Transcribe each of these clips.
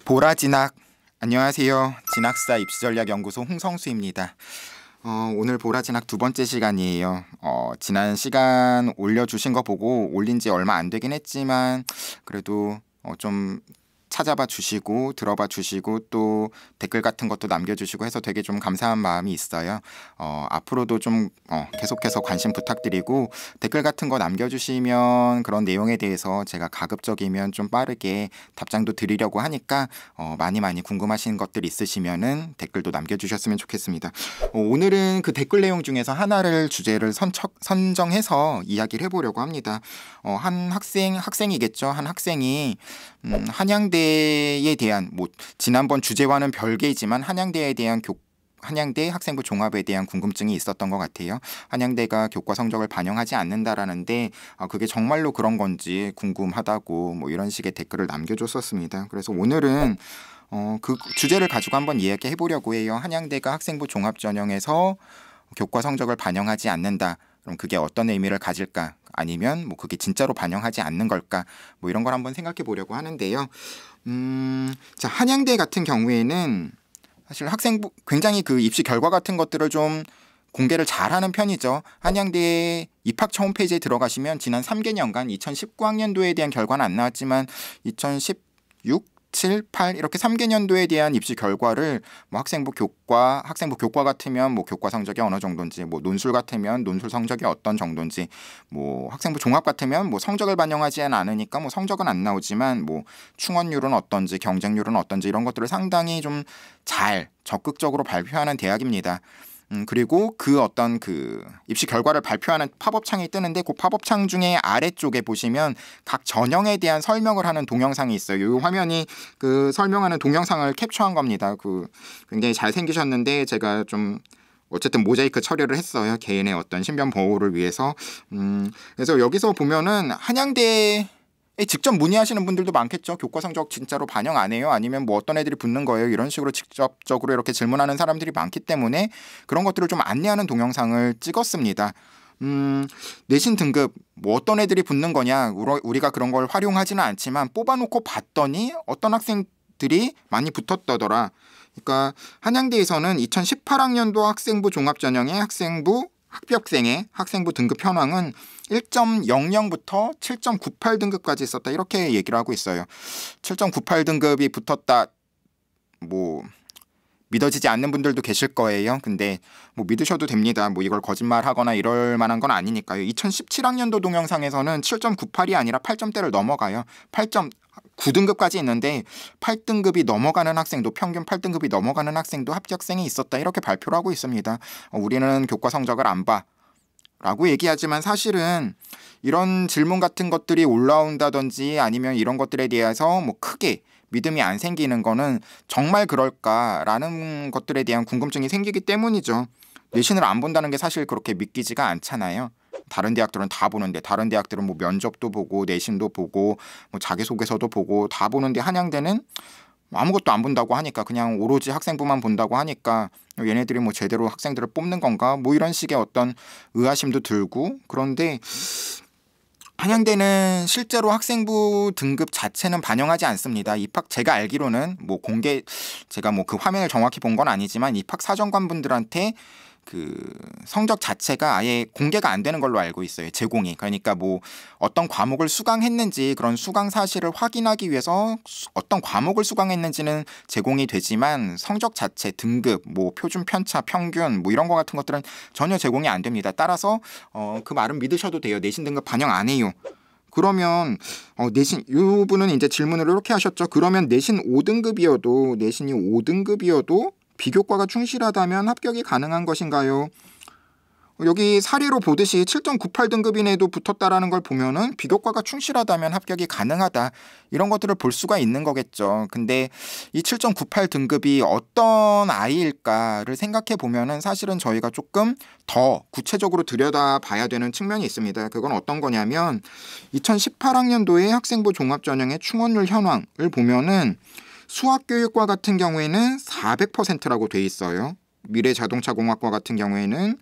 보라 진학. 안녕하세요. 진학사 입시전략연구소 홍성수입니다. 오늘 보라 진학 두 번째 시간이에요. 지난 시간 올려주신 거 보고 올린 지 얼마 안 되긴 했지만 그래도 좀 찾아봐 주시고 들어봐 주시고 또 댓글 같은 것도 남겨주시고 해서 되게 좀 감사한 마음이 있어요. 앞으로도 좀 계속해서 관심 부탁드리고 댓글 같은 거 남겨주시면 그런 내용에 대해서 제가 가급적이면 좀 빠르게 답장도 드리려고 하니까 많이 궁금하신 것들 있으시면은 댓글도 남겨주셨으면 좋겠습니다. 오늘은 그 댓글 내용 중에서 하나를 주제를 선정해서 이야기를 해보려고 합니다. 한 학생이겠죠. 한 학생이 한양대에 대한 지난번 주제와는 별개이지만 한양대 학생부 종합에 대한 궁금증이 있었던 것 같아요. 한양대가 교과 성적을 반영하지 않는다라는데 그게 정말로 그런 건지 궁금하다고 이런 식의 댓글을 남겨줬었습니다. 그래서 오늘은 그 주제를 가지고 한번 이야기해 보려고 해요. 한양대가 학생부 종합 전형에서 교과 성적을 반영하지 않는다. 그럼 그게 어떤 의미를 가질까? 아니면 그게 진짜로 반영하지 않는 걸까? 이런 걸 한번 생각해 보려고 하는데요. 자, 한양대 같은 경우에는 사실 학생부 굉장히 그 입시 결과 같은 것들을 좀 공개를 잘하는 편이죠. 한양대 입학처 홈페이지에 들어가시면 지난 3개년간 2019학년도에 대한 결과는 안 나왔지만 2016, 7, 8 이렇게 3개년도에 대한 입시 결과를 학생부 교과 같으면 교과 성적이 어느 정도인지, 논술 같으면 논술 성적이 어떤 정도인지, 학생부 종합 같으면 성적을 반영하지는 않으니까 성적은 안 나오지만 충원율은 어떤지, 경쟁률은 어떤지 이런 것들을 상당히 좀 잘 적극적으로 발표하는 대학입니다. 그리고 그 입시 결과를 발표하는 팝업창이 뜨는데 그 팝업창 중에 아래쪽에 보시면 각 전형에 대한 설명을 하는 동영상이 있어요. 이 화면이 그 설명하는 동영상을 캡처한 겁니다. 굉장히 잘생기셨는데 제가 좀 어쨌든 모자이크 처리를 했어요. 개인의 어떤 신변 보호를 위해서. 그래서 여기서 보면은 한양대 직접 문의하시는 분들도 많겠죠. 교과 성적 진짜로 반영 안 해요? 아니면 어떤 애들이 붙는 거예요? 이런 식으로 직접적으로 이렇게 질문하는 사람들이 많기 때문에 그런 것들을 좀 안내하는 동영상을 찍었습니다. 내신 등급 어떤 애들이 붙는 거냐? 우리가 그런 걸 활용하지는 않지만 뽑아놓고 봤더니 어떤 학생들이 많이 붙었다더라. 그러니까 한양대에서는 2018학년도 학생부 종합전형의 합격생의 학생부 등급 현황은 1.00부터 7.98 등급까지 있었다 이렇게 얘기를 하고 있어요. 7.98 등급이 붙었다 믿어지지 않는 분들도 계실 거예요. 근데 믿으셔도 됩니다. 이걸 거짓말하거나 이럴 만한 건 아니니까요. 2017학년도 동영상에서는 7.98이 아니라 8점대를 넘어가요. 9등급까지 있는데 8등급이 넘어가는 학생도, 평균 8등급이 넘어가는 학생도 합격생이 있었다 이렇게 발표를 하고 있습니다. 우리는 교과 성적을 안 봐 라고 얘기하지만 사실은 이런 질문 같은 것들이 올라온다든지 아니면 이런 것들에 대해서 크게 믿음이 안 생기는 거는 정말 그럴까라는 것들에 대한 궁금증이 생기기 때문이죠. 내신을 안 본다는 게 사실 그렇게 믿기지가 않잖아요. 다른 대학들은 다 보는데, 다른 대학들은 면접도 보고 내신도 보고 자기소개서도 보고 다 보는데 한양대는 아무것도 안 본다고 하니까, 그냥 오로지 학생부만 본다고 하니까 얘네들이 제대로 학생들을 뽑는 건가 이런 식의 어떤 의아심도 들고. 그런데 한양대는 실제로 학생부 등급 자체는 반영하지 않습니다. 제가 알기로는 제가 그 화면을 정확히 본 건 아니지만 입학 사정관분들한테 그 성적 자체가 아예 공개가 안 되는 걸로 알고 있어요. 제공이. 그러니까 어떤 과목을 수강했는지 그런 수강 사실을 확인하기 위해서 어떤 과목을 수강했는지는 제공이 되지만 성적 자체, 등급, 표준 편차, 평균 이런 거 같은 것들은 전혀 제공이 안 됩니다. 따라서 그 말은 믿으셔도 돼요. 내신 등급 반영 안 해요. 그러면 이 분은 이제 질문을 이렇게 하셨죠. 그러면 내신이 5등급이어도 비교과가 충실하다면 합격이 가능한 것인가요? 여기 사례로 보듯이 7.98 등급인에도 붙었다라는 걸 보면은 비교과가 충실하다면 합격이 가능하다 이런 것들을 볼 수가 있는 거겠죠. 근데 이 7.98 등급이 어떤 아이일까를 생각해 보면은 사실은 저희가 조금 더 구체적으로 들여다봐야 되는 측면이 있습니다. 그건 어떤 거냐면 2018학년도의 학생부 종합전형의 충원율 현황을 보면은 수학교육과 같은 경우에는 400%라고 돼 있어요. 미래자동차공학과 같은 경우에는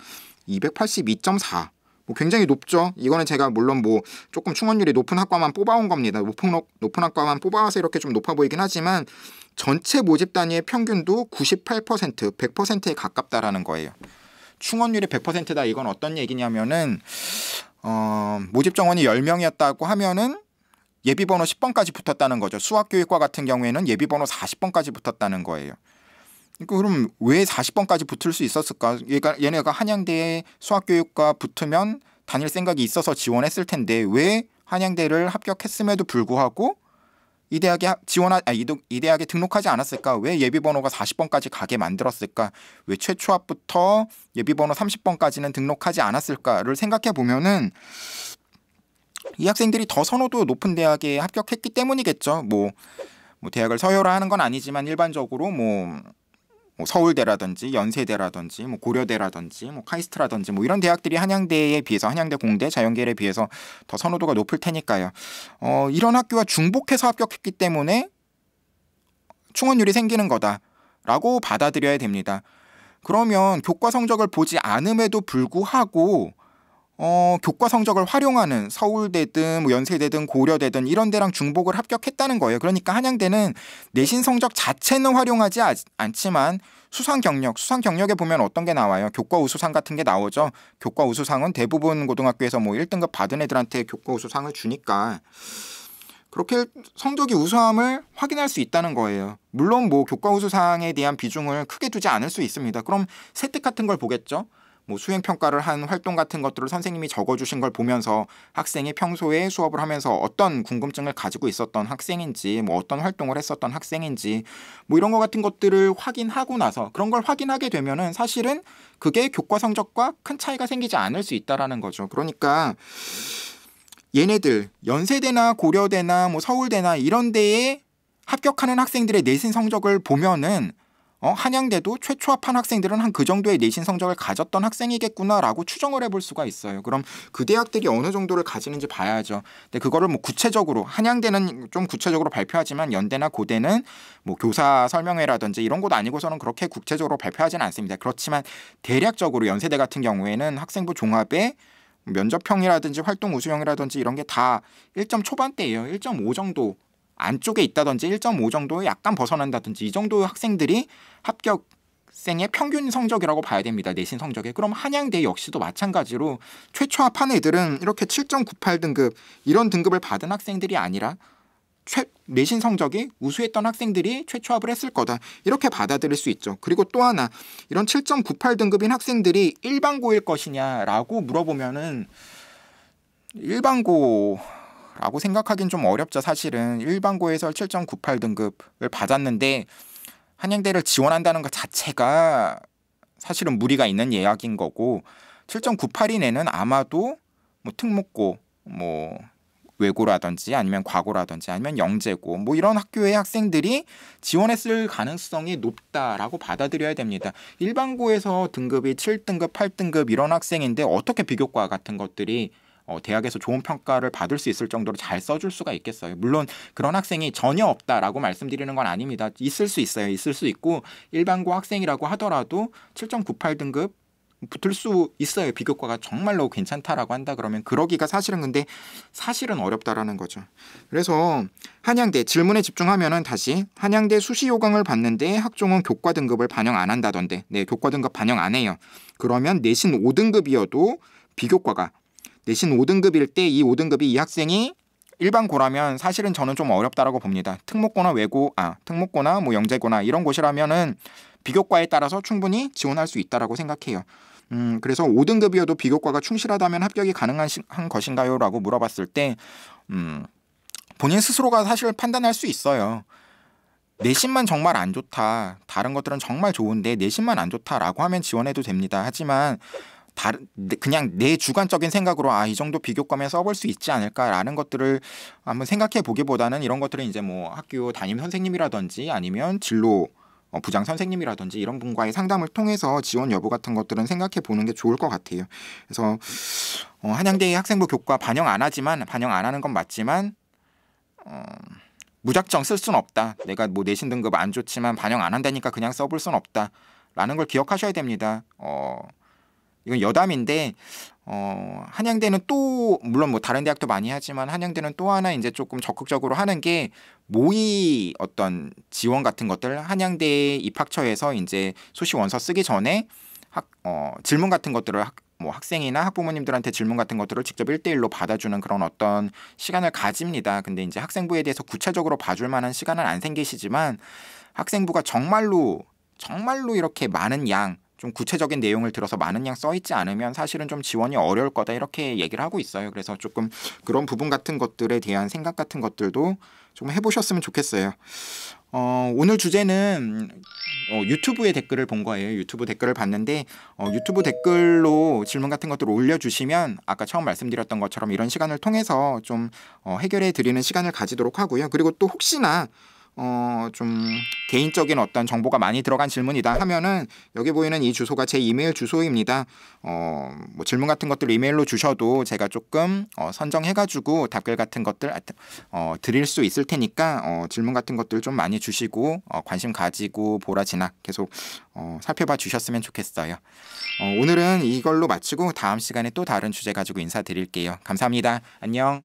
282.4, 뭐 굉장히 높죠. 이거는 제가 물론 뭐 조금 충원률이 높은 학과만 뽑아온 겁니다. 높은 학과만 뽑아와서 이렇게 좀 높아 보이긴 하지만 전체 모집 단위의 평균도 98%, 100%에 가깝다라는 거예요. 충원률이 100%다. 이건 어떤 얘기냐면은 모집 정원이 10명이었다고 하면은 예비번호 10번까지 붙었다는 거죠. 수학교육과 같은 경우에는 예비번호 40번까지 붙었다는 거예요. 그럼 왜 40번까지 붙을 수 있었을까? 얘네가 한양대에 수학교육과 붙으면 다닐 생각이 있어서 지원했을 텐데 왜 한양대를 합격했음에도 불구하고 이 대학에 이 대학에 등록하지 않았을까? 왜 예비번호가 40번까지 가게 만들었을까? 왜 최초합부터 예비번호 30번까지는 등록하지 않았을까를 생각해 보면은 이 학생들이 더 선호도 높은 대학에 합격했기 때문이겠죠. 뭐 대학을 서열화하는 건 아니지만 일반적으로 뭐 서울대라든지 연세대라든지 뭐 고려대라든지 뭐 카이스트라든지 뭐 이런 대학들이 한양대에 비해서 한양대 공대 자연계열에 비해서 더 선호도가 높을 테니까요. 이런 학교와 중복해서 합격했기 때문에 충원율이 생기는 거다라고 받아들여야 됩니다. 그러면 교과 성적을 보지 않음에도 불구하고 교과 성적을 활용하는 서울대든 뭐 연세대든 고려대든 이런 데랑 중복을 합격했다는 거예요. 그러니까 한양대는 내신 성적 자체는 활용하지 않지만 수상 경력에 보면 어떤 게 나와요? 교과 우수상 같은 게 나오죠. 교과 우수상은 대부분 고등학교에서 뭐 1등급 받은 애들한테 교과 우수상을 주니까 그렇게 성적이 우수함을 확인할 수 있다는 거예요. 물론 뭐 교과 우수상에 대한 비중을 크게 두지 않을 수 있습니다. 그럼 세특 같은 걸 보겠죠. 뭐 수행평가를 한 활동 같은 것들을 선생님이 적어주신 걸 보면서 학생이 평소에 수업을 하면서 어떤 궁금증을 가지고 있었던 학생인지 뭐 어떤 활동을 했었던 학생인지 뭐 이런 거 같은 것들을 확인하고 나서 그런 걸 확인하게 되면은 사실은 그게 교과 성적과 큰 차이가 생기지 않을 수 있다라는 거죠. 그러니까 얘네들 연세대나 고려대나 뭐 서울대나 이런 데에 합격하는 학생들의 내신 성적을 보면은 한양대도 최초합한 학생들은 한 그 정도의 내신 성적을 가졌던 학생이겠구나라고 추정을 해볼 수가 있어요. 그럼 그 대학들이 어느 정도를 가지는지 봐야죠. 근데 그거를 뭐 구체적으로 한양대는 좀 구체적으로 발표하지만 연대나 고대는 뭐 교사 설명회라든지 이런 곳 아니고서는 그렇게 구체적으로 발표하지는 않습니다. 그렇지만 대략적으로 연세대 같은 경우에는 학생부 종합에 면접형이라든지 활동 우수형이라든지 이런 게 다 1점 초반대예요. 1.5 정도 안쪽에 있다든지 1.5 정도 약간 벗어난다든지 이 정도의 학생들이 합격생의 평균 성적이라고 봐야 됩니다. 내신 성적에. 그럼 한양대 역시도 마찬가지로 최초 합한 애들은 이렇게 7.98등급 이런 등급을 받은 학생들이 아니라 내신 성적이 우수했던 학생들이 최초합을 했을 거다. 이렇게 받아들일 수 있죠. 그리고 또 하나 이런 7.98등급인 학생들이 일반고일 것이냐라고 물어보면은 일반고라고 생각하긴 좀 어렵죠. 사실은 일반고에서 7.98등급을 받았는데 한양대를 지원한다는 것 자체가 사실은 무리가 있는 예약인 거고 7.98인 애는 아마도 뭐 특목고 뭐 외고라든지 아니면 과고라든지 아니면 영재고 뭐 이런 학교의 학생들이 지원했을 가능성이 높다라고 받아들여야 됩니다. 일반고에서 등급이 7등급, 8등급 이런 학생인데 어떻게 비교과 같은 것들이 대학에서 좋은 평가를 받을 수 있을 정도로 잘 써줄 수가 있겠어요. 물론 그런 학생이 전혀 없다라고 말씀드리는 건 아닙니다. 있을 수 있어요. 있을 수 있고 일반고 학생이라고 하더라도 7.98등급 붙을 수 있어요. 비교과가 정말로 괜찮다라고 한다 그러면 그러기가 사실은 근데 사실은 어렵다라는 거죠. 그래서 한양대 질문에 집중하면은 다시 한양대 수시 요강을 봤는데 학종은 교과 등급을 반영 안 한다던데 네 교과 등급 반영 안 해요. 그러면 내신 5등급이어도 비교과가 내신 5등급일 때 이 5등급이 이 학생이 일반고라면 사실은 저는 좀 어렵다라고 봅니다. 특목고나 특목고나 뭐 영재고나 이런 곳이라면은 비교과에 따라서 충분히 지원할 수 있다라고 생각해요. 그래서 5등급이어도 비교과가 충실하다면 합격이 가능한 것인가요? 라고 물어봤을 때 본인 스스로가 사실 판단할 수 있어요. 내신만 정말 안 좋다. 다른 것들은 정말 좋은데 내신만 안 좋다라고 하면 지원해도 됩니다. 하지만 그냥 내 주관적인 생각으로 이 정도 비교과면 써볼 수 있지 않을까라는 것들을 한번 생각해 보기보다는 이런 것들은 이제 뭐 학교 담임 선생님이라든지 아니면 진로 부장 선생님이라든지 이런 분과의 상담을 통해서 지원 여부 같은 것들은 생각해 보는 게 좋을 것 같아요. 그래서 한양대의 학생부 교과 반영 안 하는 건 맞지만 무작정 쓸 수는 없다. 내가 뭐 내신 등급 안 좋지만 반영 안 한다니까 그냥 써볼 수는 없다라는 걸 기억하셔야 됩니다. 이건 여담인데 한양대는 또 물론 뭐 다른 대학도 많이 하지만 한양대는 또 하나 이제 조금 적극적으로 하는 게 모의 어떤 지원 같은 것들 한양대 입학처에서 이제 수시 원서 쓰기 전에 질문 같은 것들을 뭐 학생이나 학부모님들한테 질문 같은 것들을 직접 1대1로 받아주는 그런 어떤 시간을 가집니다. 근데 이제 학생부에 대해서 구체적으로 봐줄 만한 시간은 안 생기시지만 학생부가 정말로 이렇게 많은 양, 좀 구체적인 내용을 들어서 많은 양 써있지 않으면 사실은 좀 지원이 어려울 거다 이렇게 얘기를 하고 있어요. 그래서 조금 그런 부분 같은 것들에 대한 생각 같은 것들도 좀 해보셨으면 좋겠어요. 오늘 주제는 유튜브의 댓글을 본 거예요. 유튜브 댓글을 봤는데 유튜브 댓글로 질문 같은 것들을 올려주시면 아까 처음 말씀드렸던 것처럼 이런 시간을 통해서 좀 해결해 드리는 시간을 가지도록 하고요. 그리고 또 혹시나 좀 개인적인 어떤 정보가 많이 들어간 질문이다 하면은 여기 보이는 이 주소가 제 이메일 주소입니다. 뭐 질문 같은 것들 이메일로 주셔도 제가 조금 선정해가지고 답글 같은 것들 드릴 수 있을 테니까 질문 같은 것들 좀 많이 주시고 관심 가지고 보라 진학 계속 살펴봐 주셨으면 좋겠어요. 오늘은 이걸로 마치고 다음 시간에 또 다른 주제 가지고 인사드릴게요. 감사합니다. 안녕.